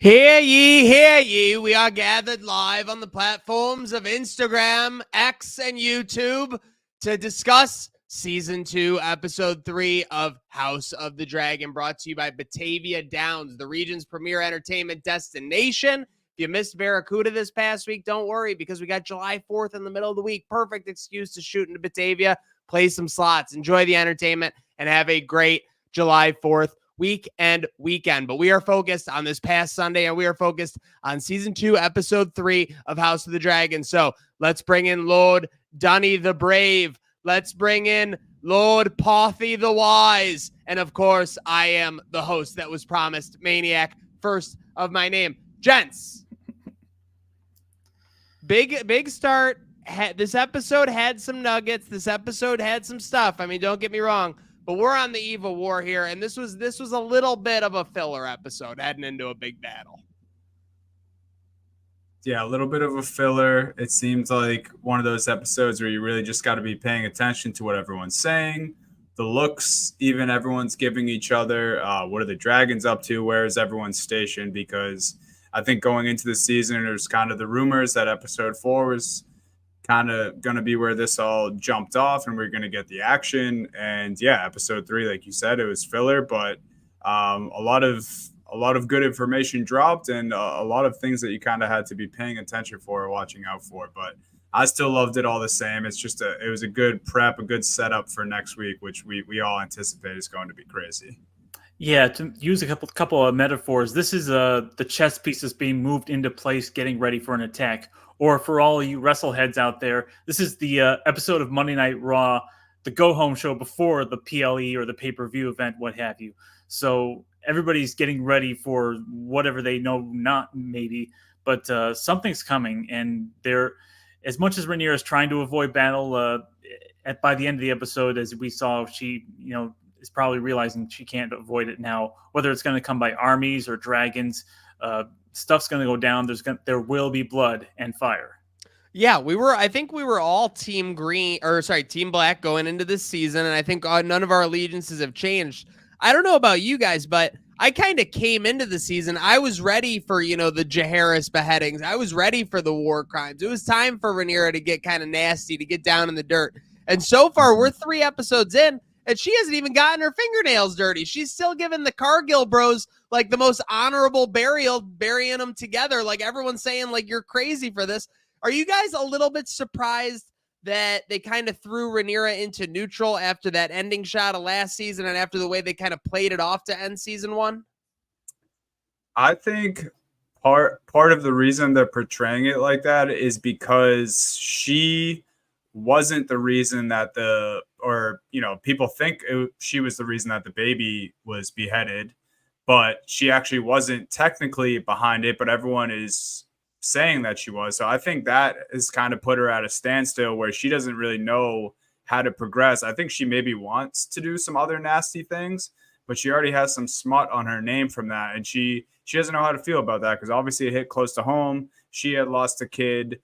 Hear ye, we are gathered live on the platforms of Instagram, X, and YouTube to discuss Season 2, Episode 3 of House of the Dragon, brought to you by Batavia Downs, the region's premier entertainment destination. If you missed Barracuda this past week, don't worry, because we got July 4th in the middle of the week. Perfect excuse to shoot into Batavia, play some slots, enjoy the entertainment, and have a great July 4th weekend. But we are focused on this past Sunday, and we are focused on Season 2, Episode 3 of House of the Dragon. So let's bring in Lord Dunny the Brave. Let's bring in Lord Parthy the Wise. And of course, I am the host that was promised, Maniac, first of my name. Gents, big start. This episode had some nuggets. This episode had some stuff. I mean, don't get me wrong. But we're on the eve of war here, and this was a little bit of a filler episode heading into a big battle. Yeah, a little bit of a filler. It seems like one of those episodes where you really just got to be paying attention to what everyone's saying, the looks, even everyone's giving each other. What are the dragons up to? Where is everyone stationed? Because I think going into the season, there's kind of the rumors that episode 4 was kind of going to be where this all jumped off and we're going to get the action. And yeah, episode 3, like you said, it was filler, but a lot of good information dropped and a lot of things that you kind of had to be paying attention for or watching out for. But I still loved it all the same. It's just it was a good prep, a good setup for next week, which we all anticipate is going to be crazy. Yeah, to use a couple of metaphors, this is the chess pieces being moved into place, getting ready for an attack. Or for all you wrestleheads out there, this is the episode of Monday Night Raw, the go-home show before the PLE or the pay-per-view event, what have you. So everybody's getting ready for whatever they know, not maybe, but something's coming. And they're, as much as Rhaenyra is trying to avoid battle, by the end of the episode, as we saw, she is probably realizing she can't avoid it now. Whether it's going to come by armies or dragons, stuff's going to go down. There will be blood and fire. Yeah, I think we were all team black going into this season. And I think none of our allegiances have changed. I don't know about you guys, but I kind of came into the season. I was ready for, the Jaehaerys beheadings. I was ready for the war crimes. It was time for Rhaenyra to get kind of nasty, to get down in the dirt. And so far, we're 3 episodes in, and she hasn't even gotten her fingernails dirty. She's still giving the Cargill bros like the most honorable burial, burying them together. Like everyone's saying, like, you're crazy for this. Are you guys a little bit surprised that they kind of threw Rhaenyra into neutral after that ending shot of last season and after the way they kind of played it off to end season 1? I think part of the reason they're portraying it like that is because she wasn't the reason that people think she was the reason that the baby was beheaded, but she actually wasn't technically behind it, but everyone is saying that she was. So I think that has kind of put her at a standstill where she doesn't really know how to progress. I think she maybe wants to do some other nasty things, but she already has some smut on her name from that. And she doesn't know how to feel about that because obviously it hit close to home. She had lost a kid.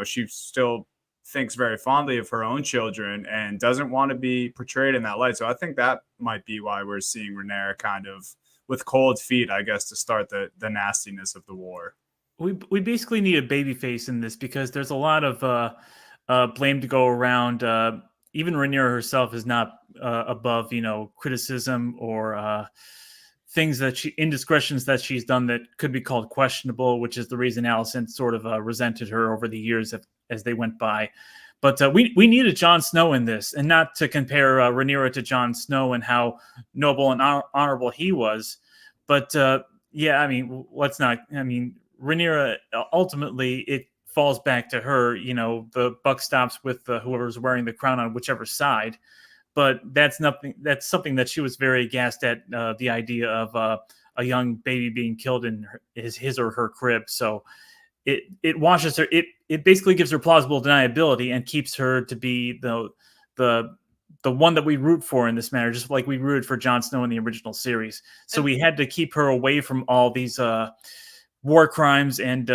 She still thinks very fondly of her own children and doesn't want to be portrayed in that light. So I think that might be why we're seeing Rhaenyra kind of with cold feet, I guess, to start the nastiness of the war. We basically need a baby face in this because there's a lot of blame to go around. Even Rhaenyra herself is not above, criticism or things indiscretions that she's done that could be called questionable, which is the reason Alicent sort of resented her over the years as they went by. But we needed Jon Snow in this, and not to compare Rhaenyra to Jon Snow and how noble and honorable he was. But Rhaenyra, ultimately, it falls back to her. The buck stops with whoever's wearing the crown on whichever side. But that's something that she was very aghast at, the idea of a young baby being killed in his or her crib. So it washes her. It basically gives her plausible deniability and keeps her to be the one that we root for in this matter, just like we rooted for Jon Snow in the original series. So we had to keep her away from all these war crimes and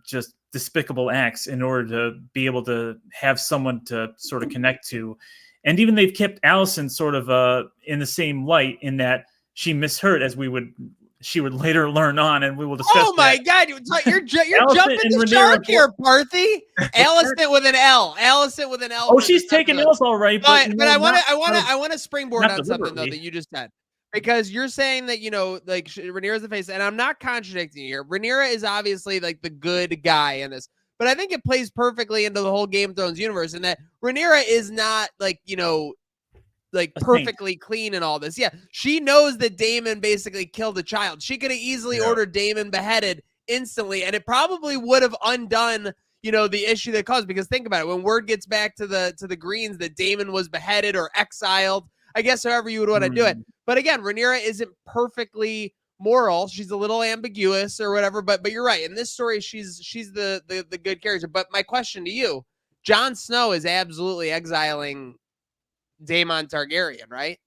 just despicable acts in order to be able to have someone to sort of connect to. And even they've kept Alicent sort of in the same light in that she misheard, as we would she would later learn on, and we will discuss. Oh my God, you're jumping the shark here, Parthy. Allison with an L. Allison with an L. Oh, she's taking L's all right, but I want to springboard on something though that you just said, because you're saying that like Rhaenyra's the face, and I'm not contradicting you here. Rhaenyra is obviously like the good guy in this, but I think it plays perfectly into the whole Game of Thrones universe, and that Rhaenyra is not like like perfectly clean and all this. Yeah, she knows that Daemon basically killed a child. She could have easily ordered Daemon beheaded instantly, and it probably would have undone the issue that caused. Because think about it, when word gets back to the Greens that Daemon was beheaded or exiled, I guess however you would want to do it. But again, Rhaenyra isn't perfectly moral. She's a little ambiguous or whatever. But you're right. In this story, she's the good character. But my question to you, Jon Snow is absolutely exiling Daemon Targaryen, right?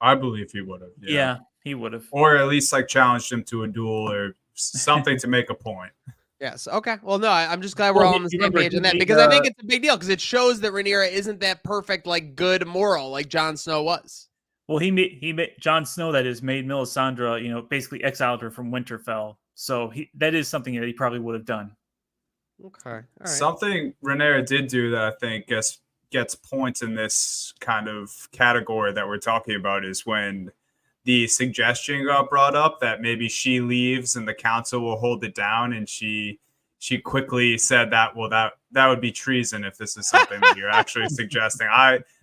I believe he would have. Yeah, he would have. Or at least like challenged him to a duel or something to make a point. Yes. Okay. Well, no, I'm just glad we're all on the same page on that, because I think it's a big deal, because it shows that Rhaenyra isn't that perfect, like good moral like Jon Snow was. Well, he made Jon Snow, that is, made Melisandre, basically exiled her from Winterfell. So that is something that he probably would have done. Okay. All right. Something Rhaenyra did do that I think gets points in this kind of category that we're talking about is when the suggestion got brought up that maybe she leaves and the council will hold it down, and she quickly said that would be treason if this is something that you're actually suggesting.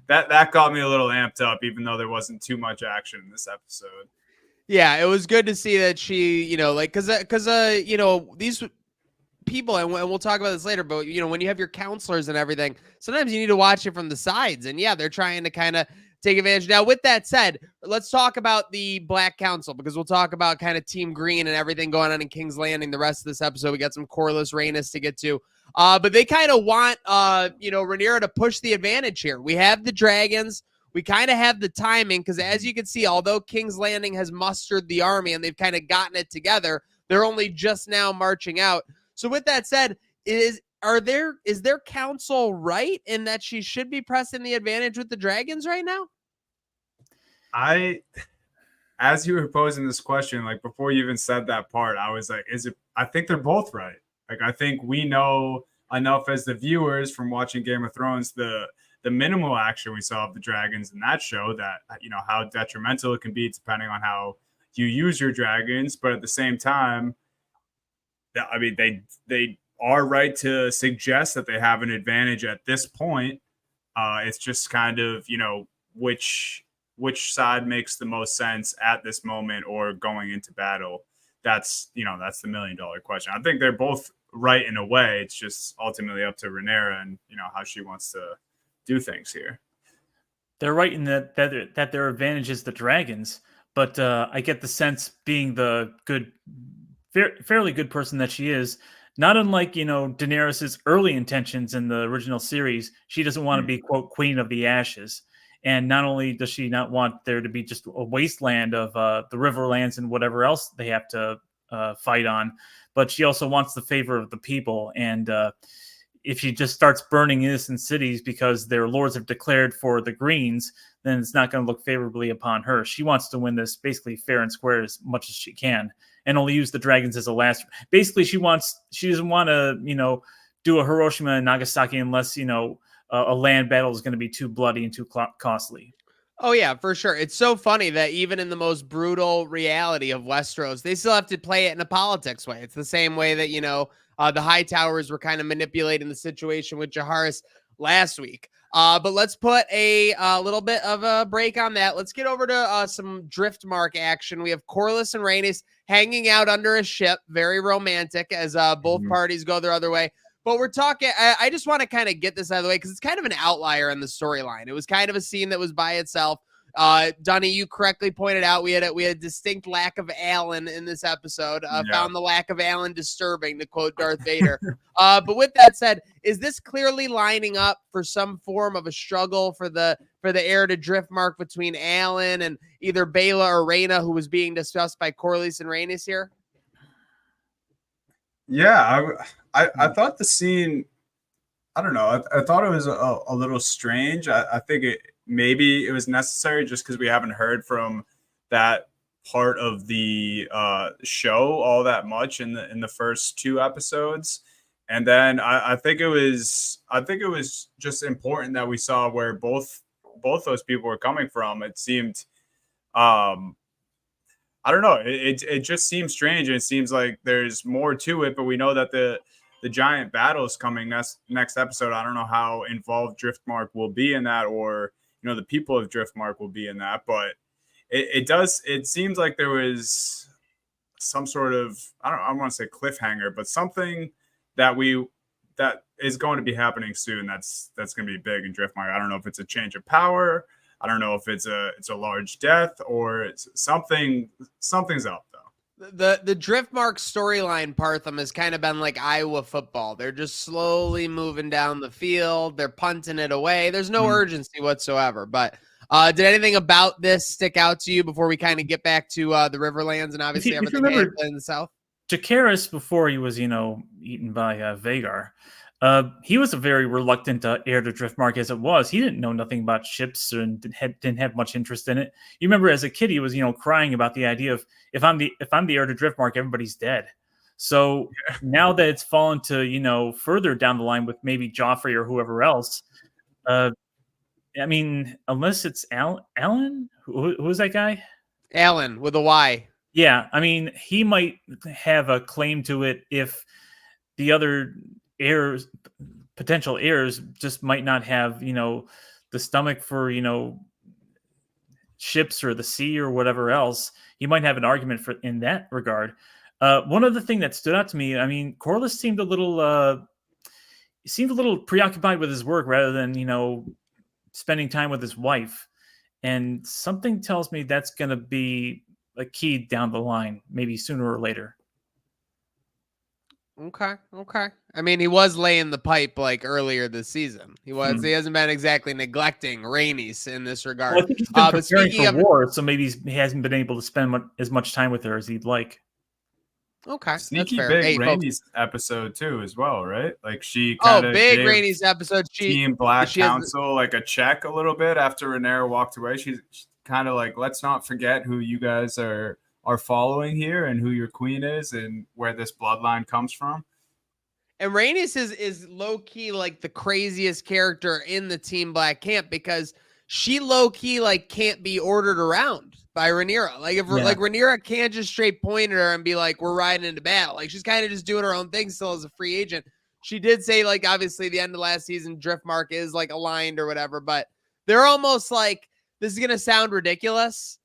That got me a little amped up, even though there wasn't too much action in this episode. Yeah, it was good to see that she, like, because these people, and we'll talk about this later, but when you have your counselors and everything, sometimes you need to watch it from the sides, and they're trying to kind of take advantage. Now, with that said, let's talk about the Black Council, because we'll talk about kind of Team Green and everything going on in King's Landing the rest of this episode. We got some Corlys, Rhaenys to get to, but they kind of want Rhaenyra to push the advantage here. We have the dragons. We kind of have the timing, because as you can see, although King's Landing has mustered the army and they've kind of gotten it together, they're only just now marching out. So with that said, is their counsel right in that she should be pressing the advantage with the dragons right now? As you were posing this question, like before you even said that part, I was like, I think they're both right. Like, I think we know enough as the viewers from watching Game of Thrones, the minimal action we saw of the dragons in that show, that, how detrimental it can be depending on how you use your dragons. But at the same time, I mean, they are right to suggest that they have an advantage at this point. It's just kind of, which side makes the most sense at this moment or going into battle. That's the $1 million question. I think they're both right in a way. It's just ultimately up to Rhaenyra and, how she wants to do things here. They're right in that their advantage is the dragons, but I get the sense, being the good, fairly good person that she is, not unlike, Daenerys's early intentions in the original series, she doesn't want to be, quote, Queen of the Ashes. And not only does she not want there to be just a wasteland of the Riverlands and whatever else they have to fight on, but she also wants the favor of the people. And if she just starts burning innocent cities because their lords have declared for the Greens, then it's not going to look favorably upon her. She wants to win this basically fair and square as much as she can, and only use the dragons as a last. Basically, she doesn't want to, do a Hiroshima and Nagasaki unless, a land battle is going to be too bloody and too costly. Oh, yeah, for sure. It's so funny that even in the most brutal reality of Westeros, they still have to play it in a politics way. It's the same way that, the Hightowers were kind of manipulating the situation with Jaharis last week. But let's put a little bit of a break on that. Let's get over to some Driftmark action. We have Corlys and Rhaenys hanging out under a ship. Very romantic as both parties go their other way. But we're talking, I just want to kind of get this out of the way because it's kind of an outlier in the storyline. It was kind of a scene that was by itself. Dunny, you correctly pointed out we had a distinct lack of Alan in this episode. Found the lack of Alan disturbing, to quote Darth Vader. But with that said, is this clearly lining up for some form of a struggle for the heir to Driftmark between Alan and either Baela or Rhaena, who was being discussed by Corlys and Rhaenys here? Yeah, I thought the scene, I don't know, I thought it was a little strange. I think maybe it was necessary just because we haven't heard from that part of the show all that much in the first 2 episodes. And then I think it was just important that we saw where both those people were coming from. It seemed I don't know. It just seems strange, and it seems like there's more to it. But we know that the giant battle is coming next episode. I don't know how involved Driftmark will be in that, or the people of Driftmark will be in that. But it seems like there was some sort of I want to say cliffhanger, but something that is going to be happening soon. That's going to be big in Driftmark. I don't know if it's a change of power. I don't know if it's a large death or it's something's up though. The Driftmark storyline, Partham, has kind of been like Iowa football. They're just slowly moving down the field. They're punting it away. There's no urgency whatsoever. But did anything about this stick out to you before we kind of get back to the Riverlands and obviously everything in the South? Jacaerys, before he was, eaten by Vhagar, he was a very reluctant heir to Driftmark as it was. He didn't know nothing about ships and didn't have much interest in it. You remember as a kid, he was, crying about the idea of if I'm the heir to Driftmark, everybody's dead. So now that it's fallen to, further down the line with maybe Joffrey or whoever else, I mean, unless it's Alan, who is that guy? Alan with a Y. Yeah, I mean, he might have a claim to it if the other potential heirs just might not have, the stomach for, ships or the sea or whatever else. He might have an argument in that regard. One other thing that stood out to me, I mean, Corlys seemed a little preoccupied with his work rather than, spending time with his wife. And something tells me that's going to be a key down the line, maybe sooner or later. Okay. I mean, he was laying the pipe like earlier this season. He hasn't been exactly neglecting Rhaenys in this regard. Well, I think he's been preparing for war, so maybe he hasn't been able to spend as much time with her as he'd like. Okay, sneaky that's fair. big Rhaenys episode too, as well, right? Like she kind of big Rhaenys episode. Team Black Council like a check a little bit after Rhaenyra walked away. She's kind of like, let's not forget who you guys are following here and who your queen is and where this bloodline comes from. And Rhaenys is low key like the craziest character in the Team Black camp because she low key like can't be ordered around by Rhaenyra. Like if like Rhaenyra can't just straight point at her and be like, we're riding into battle. Like she's kind of just doing her own thing still as a free agent. She did say like obviously the end of last season Driftmark is like aligned or whatever, but they're almost like, this is gonna sound ridiculous,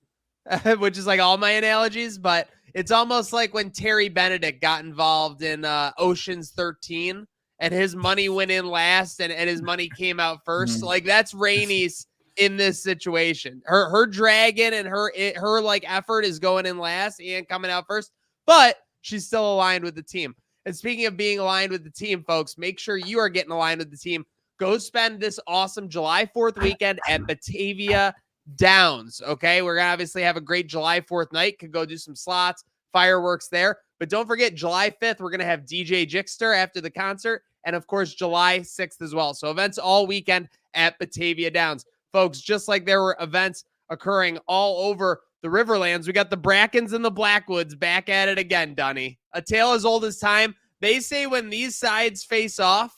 which is like all my analogies, but it's almost like when Terry Benedict got involved in Ocean's 13 and his money went in last and his money came out first. Mm-hmm. Like that's Rhaenys in this situation. Her dragon and her like effort is going in last and coming out first, but she's still aligned with the team. And speaking of being aligned with the team, folks, make sure you are getting aligned with the team. Go spend this awesome July 4th weekend at Batavia Downs. Okay, we're gonna obviously have a great July 4th night. Could go do some slots, fireworks there. But don't forget, July 5th, we're gonna have DJ Jixter after the concert, and of course, July 6th as well. So events all weekend at Batavia Downs, folks. Just like there were events occurring all over the Riverlands, we got the Brackens and the Blackwoods back at it again. Dunny, a tale as old as time. They say when these sides face off,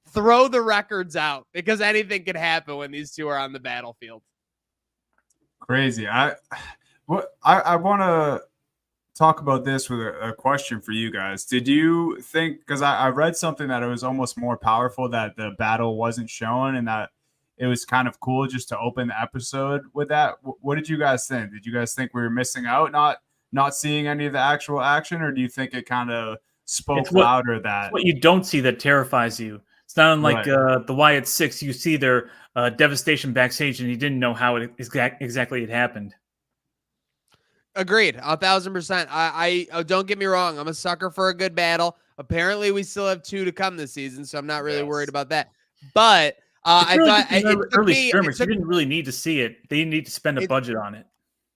throw the records out because anything can happen when these two are on the battlefield. Crazy. I want to talk about this with a question for you guys. Did you think, because I read something that it was almost more powerful that the battle wasn't shown and that it was kind of cool just to open the episode with that? What did you guys think? Did you guys think we were missing out not seeing any of the actual action, or do you think it kind of spoke louder that what you don't see that terrifies you? It's not unlike the Wyatt Six. You see their devastation backstage, and you didn't know how it exactly it happened. Agreed, 1,000%. I don't get me wrong. I'm a sucker for a good battle. Apparently, we still have 2 to come this season, so I'm not really worried about that. But I thought early skirmish. You didn't really need to see it. They need to spend a budget on it.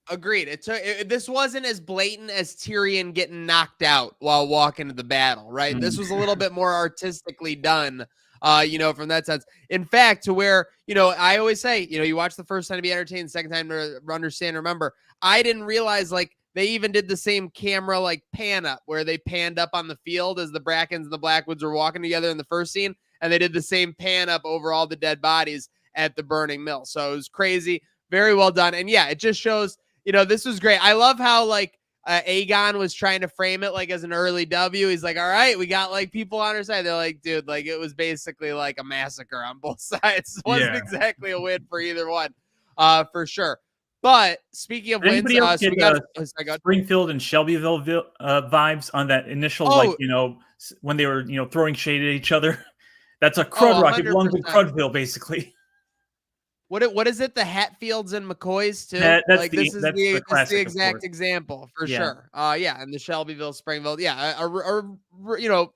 Agreed. This wasn't as blatant as Tyrion getting knocked out while walking to the battle, right? This was a little bit more artistically done from that sense. In fact, to where, I always say, you watch the first time to be entertained, the second time to understand, remember. I didn't realize, like, they even did the same camera, like, pan up, where they panned up on the field as the Brackens and the Blackwoods were walking together in the first scene, and they did the same pan up over all the dead bodies at the burning mill. So it was crazy. Very well done. And yeah, it just shows, this was great. I love how, like, Aegon was trying to frame it like as an early W. He's like, all right, we got like people on our side. They're like, dude, like it was basically like a massacre on both sides. It wasn't exactly a win for either one, for sure. But speaking of wins, so we got Springfield and Shelbyville vibes on that initial, when they were, throwing shade at each other. That's a crud rock. It belongs in Crudville, basically. What is it? The Hatfields and McCoys too. This is the exact example for sure. And the Shelbyville, Springfield,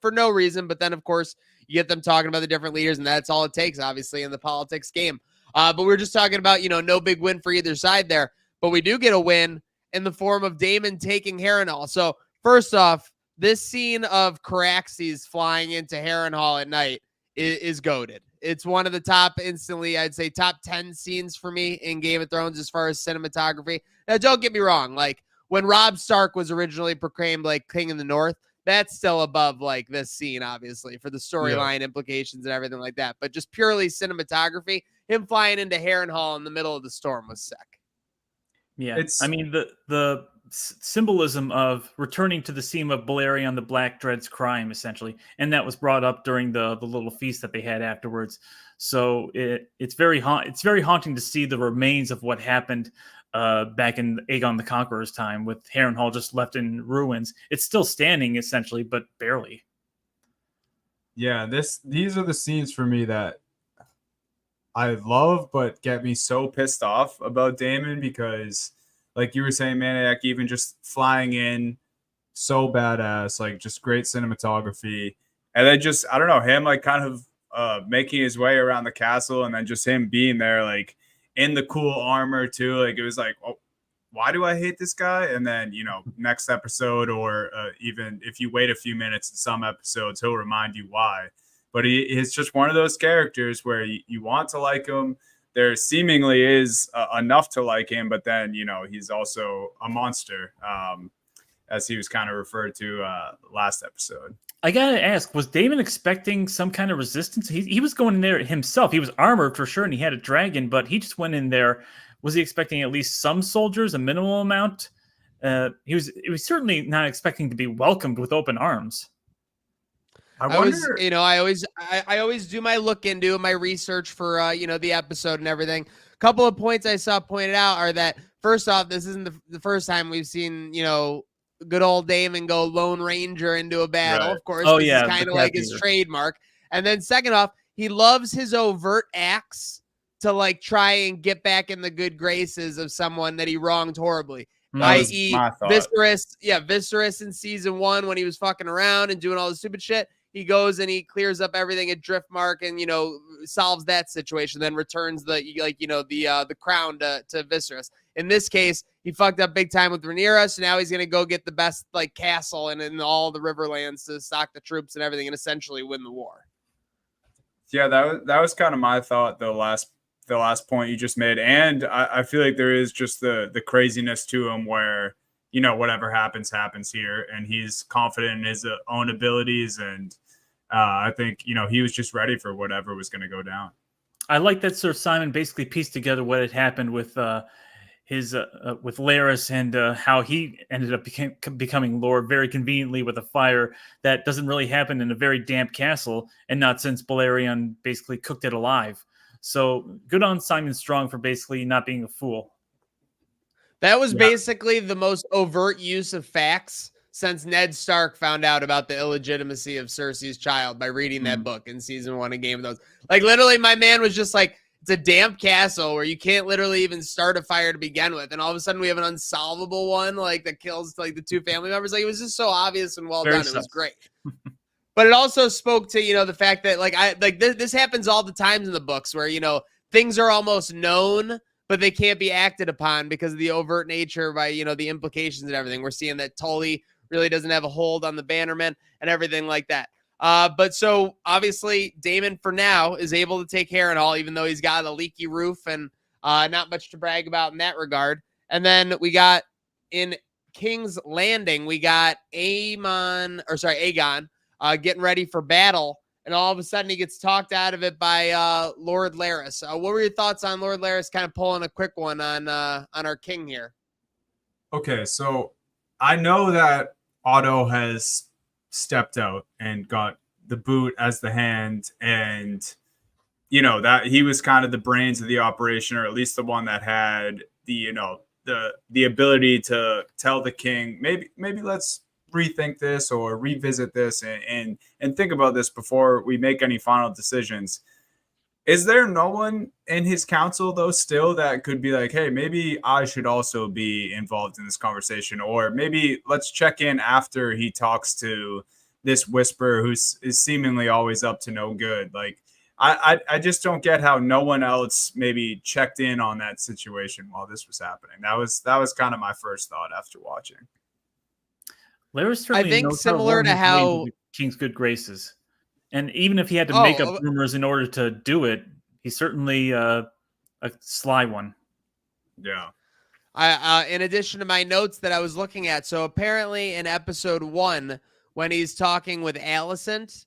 for no reason. But then of course you get them talking about the different leaders, and that's all it takes, obviously, in the politics game. But we're just talking about no big win for either side there, but we do get a win in the form of Daemon taking Harrenhal. So first off, this scene of Caraxes flying into Harrenhal at night is goated. It's one of the top, instantly, I'd say top 10 scenes for me in Game of Thrones as far as cinematography. Now, don't get me wrong. Like, when Robb Stark was originally proclaimed, like, King of the North, that's still above, like, this scene, obviously, for the storyline implications and everything like that. But just purely cinematography, him flying into Harrenhal in the middle of the storm was sick. Yeah, the symbolism of returning to the scene of Balerion the Black Dread's crime, essentially, and that was brought up during the little feast that they had afterwards. So it's very haunting to see the remains of what happened back in Aegon the Conqueror's time, with Harrenhal just left in ruins. It's still standing, essentially, but barely. Yeah, these are the scenes for me that I love, but get me so pissed off about Daemon, because, like you were saying, Maniac, even just flying in, so badass, like just great cinematography. And then just, I don't know, him like kind of making his way around the castle, and then just him being there, like in the cool armor too. Like it was like, oh, why do I hate this guy? And then, next episode, or even if you wait a few minutes in some episodes, he'll remind you why. But he's just one of those characters where you want to like him. There seemingly is enough to like him, but then, he's also a monster, as he was kind of referred to last episode. I got to ask, was Daemon expecting some kind of resistance? He was going in there himself. He was armored for sure, and he had a dragon, but he just went in there. Was he expecting at least some soldiers, a minimal amount? He was certainly not expecting to be welcomed with open arms. I always do my look into my research for, the episode and everything. A couple of points I saw pointed out are that, first off, this isn't the first time we've seen, good old Daemon go Lone Ranger into a battle. Right. Of course, this is kind of like his trademark. And then second off, he loves his overt acts to like try and get back in the good graces of someone that he wronged horribly. I.e. Viserys. Yeah, Viserys in season 1 when he was fucking around and doing all the stupid shit. He goes and he clears up everything at Driftmark and, solves that situation, then returns the crown to Viserys. In this case, he fucked up big time with Rhaenyra, so now he's going to go get the best castle and in all the Riverlands to stock the troops and everything and essentially win the war. Yeah, that was kind of my thought, the last point you just made. And I feel like there is just the craziness to him where, whatever happens here, and he's confident in his own abilities. And I think, he was just ready for whatever was going to go down. I like that Sir Simon basically pieced together what had happened with with Larys and how he ended up becoming Lord very conveniently with a fire that doesn't really happen in a very damp castle, and not since Balerion basically cooked it alive. So good on Simon Strong for basically not being a fool. That was basically the most overt use of facts since Ned Stark found out about the illegitimacy of Cersei's child by reading that book in season 1 of Game of Thrones. Like, literally, my man was just like, it's a damp castle where you can't literally even start a fire to begin with. And all of a sudden we have an unsolvable one, like, that kills like the 2 family members. Like, it was just so obvious and well done. It was great. But it also spoke to, the fact that this happens all the times in the books where, things are almost known, but they can't be acted upon because of the overt nature by, the implications and everything. We're seeing that Tully really doesn't have a hold on the Bannermen and everything like that. But so obviously Daemon for now is able to take Harrenhal, even though he's got a leaky roof and not much to brag about in that regard. And then we got in King's Landing, we got Aegon getting ready for battle. And all of a sudden he gets talked out of it by Lord Larys. What were your thoughts on Lord Larys kind of pulling a quick one on our king here? Okay, so I know that Otto has stepped out and got the boot as the hand, and that he was kind of the brains of the operation, or at least the one that had the ability to tell the king, maybe let's rethink this or revisit this and think about this before we make any final decisions. Is there no one in his council, though, still that could be like, hey, maybe I should also be involved in this conversation? Or maybe let's check in after he talks to this whisperer who is seemingly always up to no good. Like, I just don't get how no one else maybe checked in on that situation while this was happening. That was kind of my first thought after watching. Larys certainly I think knows similar to how the king's good graces. And even if he had to make up rumors in order to do it, he's certainly a sly one. Yeah. In addition to my notes that I was looking at, so apparently in episode 1, when he's talking with Alicent,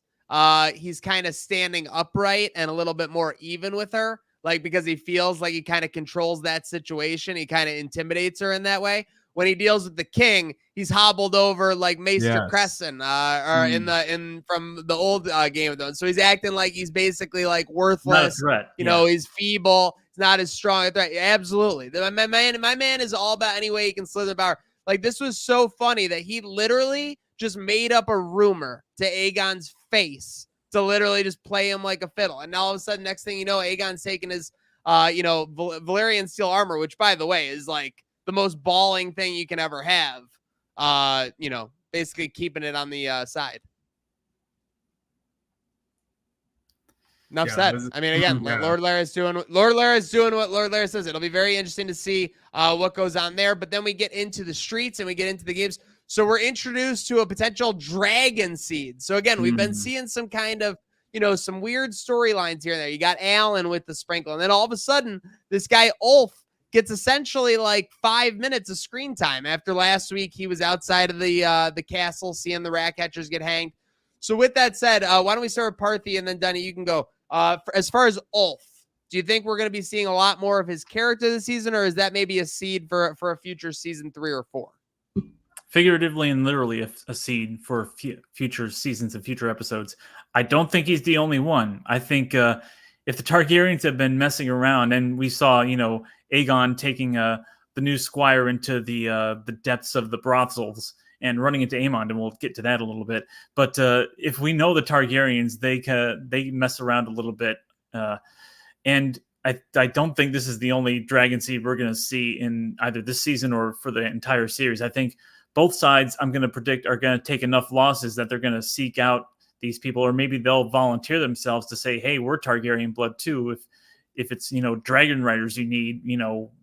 he's kind of standing upright and a little bit more even with her, like because he feels like he kind of controls that situation. He kind of intimidates her in that way. When he deals with the king, he's hobbled over like Maester Crescent, from the old Game of Thrones. So he's acting like he's basically like worthless. Not a threat. He's feeble. He's not as strong a threat. Absolutely, my man is all about any way he can slither power. Like, this was so funny that he literally just made up a rumor to Aegon's face to literally just play him like a fiddle. And now all of a sudden, next thing you know, Aegon's taking his, Valyrian steel armor, which by the way is like the most balling thing you can ever have. Basically keeping it on the side. Enough said. I mean, again, Lord Larys doing what Lord Larys says. It'll be very interesting to see what goes on there. But then we get into the streets and we get into the games. So we're introduced to a potential dragon seed. So again, we've been seeing some kind of, some weird storylines here and there. You got Alan with the sprinkle. And then all of a sudden, this guy Ulf gets essentially like 5 minutes of screen time. After last week, he was outside of the castle seeing the rat catchers get hanged. So with that said, why don't we start with Parthy, and then Dunny, you can go. As far as Ulf, do you think we're going to be seeing a lot more of his character this season, or is that maybe a seed for a future season 3 or 4? Figuratively and literally a seed for future seasons and future episodes. I don't think he's the only one. I think if the Targaryens have been messing around, and we saw, Aegon taking the new squire into the depths of the brothels and running into Aemond, and we'll get to that a little bit. But if we know the Targaryens, they mess around a little bit, and I don't think this is the only dragon seed we're going to see in either this season or for the entire series. I think both sides, I'm going to predict, are going to take enough losses that they're going to seek out these people, or maybe they'll volunteer themselves to say, hey, we're Targaryen blood too. If it's, dragon riders you need,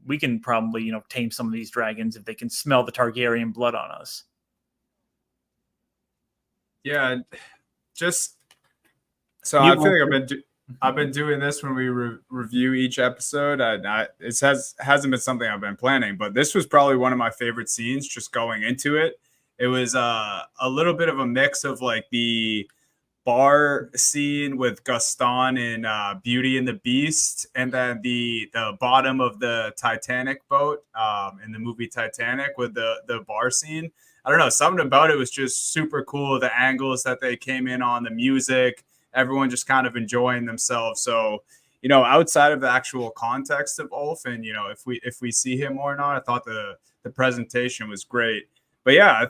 we can probably, tame some of these dragons if they can smell the Targaryen blood on us. Yeah, just so I feel like I've been doing this when we review each episode. It hasn't been something I've been planning, but this was probably one of my favorite scenes just going into it. It was a little bit of a mix of like the bar scene with Gaston in Beauty and the Beast, and then the bottom of the Titanic boat in the movie Titanic with the bar scene. I don't know, something about it was just super cool. The angles that they came in on, the music, everyone just kind of enjoying themselves. So, outside of the actual context of Ulf, and if we see him or not, I thought the presentation was great. But yeah,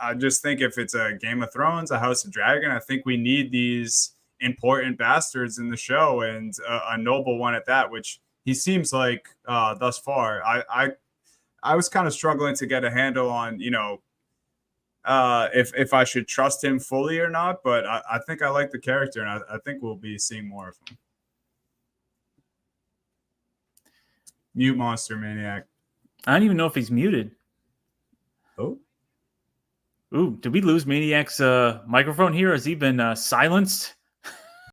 I just think if it's a Game of Thrones, a House of Dragon, I think we need these important bastards in the show, and a noble one at that, which he seems like thus far. I was kind of struggling to get a handle on, if I should trust him fully or not, but I think I like the character, and I think we'll be seeing more of him. Mute monster maniac. I don't even know if he's muted. Oh. Ooh, did we lose Maniac's microphone here? Has he been silenced?